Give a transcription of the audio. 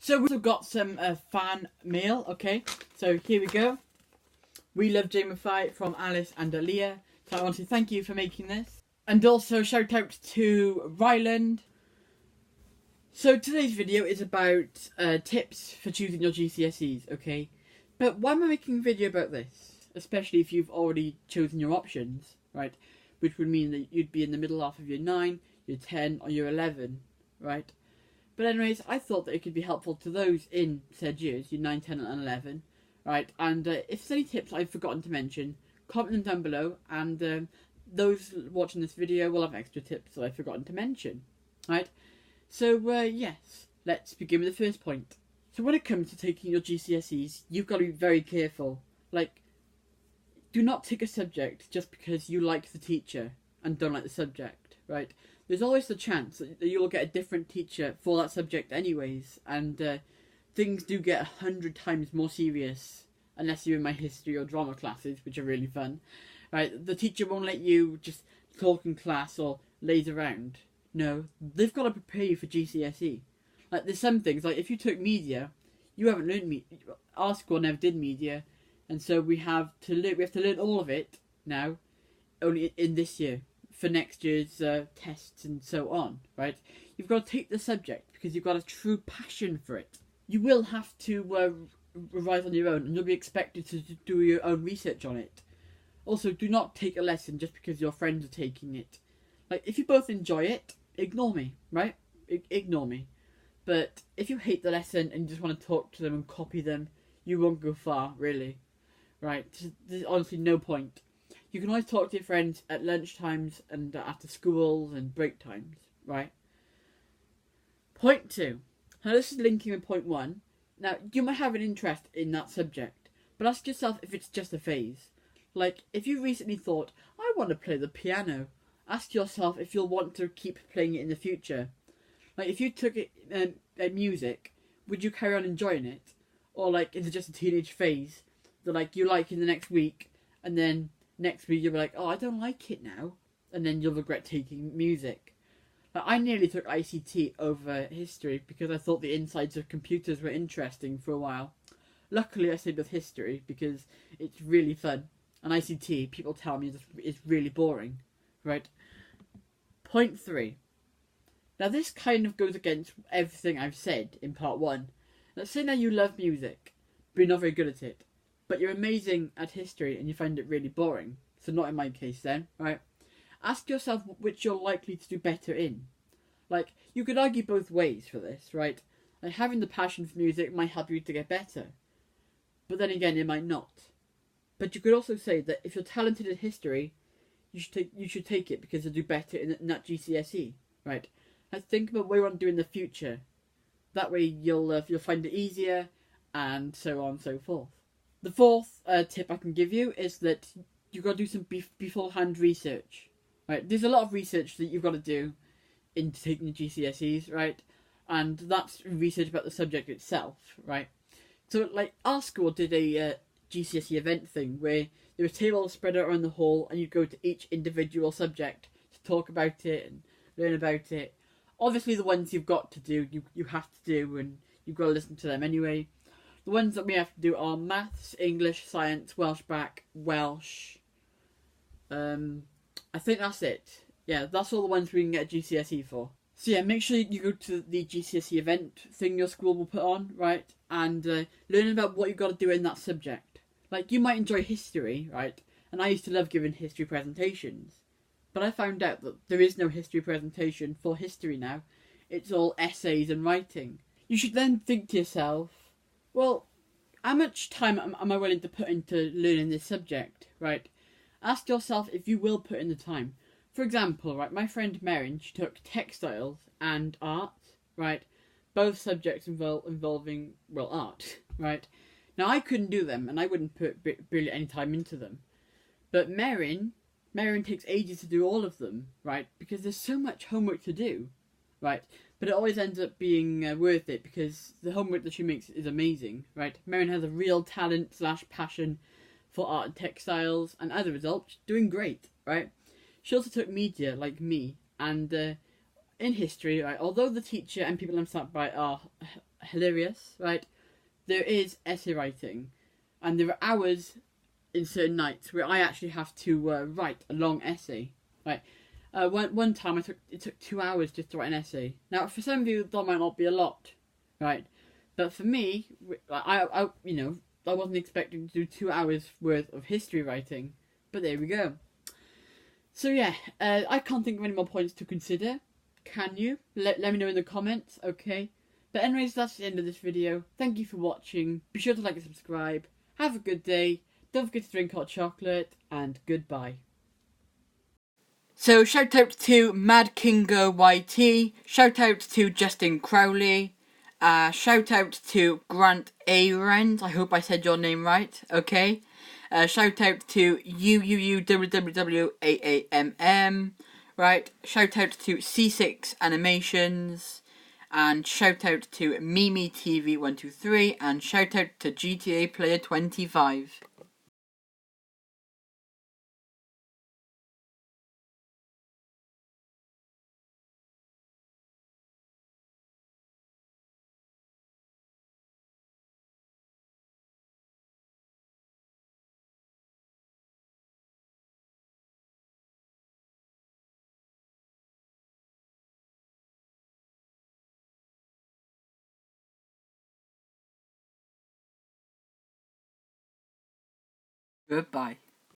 So we've also got some fan mail, okay? So here we go. We love Jamify from Alice and Aaliyah. So I want to thank you for making this. And also shout out to Ryland. So today's video is about tips for choosing your GCSEs, okay? But why am I making a video about this? Especially if you've already chosen your options, right? Which would mean that you'd be in the middle half of year 9, year 10 or year 11, right? But anyways, I thought that it could be helpful to those in said years, year 9, 10 and 11, right? And if there's any tips I've forgotten to mention, comment them down below, and those watching this video will have extra tips that I've forgotten to mention, right? So yes, let's begin with the first point. So when it comes to taking your GCSEs, you've got to be very careful. Like, do not take a subject just because you like the teacher and don't like the subject, right? There's always the chance that you'll get a different teacher for that subject anyways, and things do get 100 times more serious unless you're in my history or drama classes, which are really fun, right? The teacher won't let you just talk in class or laze around. No, they've got to prepare you for GCSE. Like, there's some things, like if you took media, you haven't learned media. Our school never did media, and so we have to learn all of it now, only in this year, for next year's tests and so on, right? You've got to take the subject because you've got a true passion for it. You will have to revise on your own, and you'll be expected to do your own research on it. Also, do not take a lesson just because your friends are taking it. Like, if you both enjoy it, ignore me, right? Ignore me. But if you hate the lesson and you just want to talk to them and copy them, you won't go far, really. Right? There's honestly no point. You can always talk to your friends at lunch times and after schools and break times, right? Point 2. Now this is linking with point 1. Now, you might have an interest in that subject, but ask yourself if it's just a phase. Like, if you recently thought, I want to play the piano, ask yourself if you'll want to keep playing it in the future. Like, if you took it music, would you carry on enjoying it? Or, like, is it just a teenage phase that, like, you like in the next week, and then next week you'll be like, oh, I don't like it now, and then you'll regret taking music. Like, I nearly took ICT over history because I thought the insides of computers were interesting for a while. Luckily, I stayed with history because it's really fun, and ICT, people tell me, is really boring, right? Point 3. Now, this kind of goes against everything I've said in part 1. Let's say now you love music, but you're not very good at it. But you're amazing at history and you find it really boring. So not in my case then, right? Ask yourself which you're likely to do better in. Like, you could argue both ways for this, right? Like, having the passion for music might help you to get better. But then again, it might not. But you could also say that if you're talented in history, you should take it because you'll do better in that GCSE, right? Like, think about what you want to do in the future. That way you'll find it easier, and so on and so forth. The fourth tip I can give you is that you've got to do some beforehand research, right? There's a lot of research that you've got to do into taking the GCSEs, right? And that's research about the subject itself, right? So, like, our school did a GCSE event thing where there was tables spread out around the hall and you'd go to each individual subject to talk about it and learn about it. Obviously, the ones you've got to do, you have to do, and you've got to listen to them anyway. The ones that we have to do are maths, English, science, Welsh back, Welsh. I think that's it. Yeah, that's all the ones we can get a GCSE for. So yeah, make sure you go to the GCSE event thing your school will put on, right? And learn about what you've got to do in that subject. Like, you might enjoy history, right? And I used to love giving history presentations. But I found out that there is no history presentation for history now. It's all essays and writing. You should then think to yourself, well, how much time am I willing to put into learning this subject, right? Ask yourself if you will put in the time. For example, right, my friend Merin, she took textiles and art, right? Both subjects involving, well, art, right? Now, I couldn't do them, and I wouldn't put really any time into them. But Merin takes ages to do all of them, right? Because there's so much homework to do, right? But it always ends up being worth it because the homework that she makes is amazing, right? Merin has a real talent / passion for art and textiles, and as a result, she's doing great, right? She also took media, like me, and in history, right, although the teacher and people I'm sat by are hilarious, right? There is essay writing, and there are hours in certain nights where I actually have to write a long essay, right? One time it took 2 hours just to write an essay. Now, for some of you, that might not be a lot, right? But for me, I I wasn't expecting to do 2 hours worth of history writing, but there we go. So yeah, I can't think of any more points to consider. Can you? Let me know in the comments, okay? But anyways, that's the end of this video. Thank you for watching. Be sure to like and subscribe. Have a good day. Don't forget to drink hot chocolate, and goodbye. So shout out to Mad Kingo YT. Shout out to Justin Crowley. Shout out to Grant Arend. I hope I said your name right. Okay. Shout out to UUUWWWAAMM. Right. Shout out to C6 Animations. And shout out to Mimi TV 123. And shout out to GTA Player 25. Goodbye.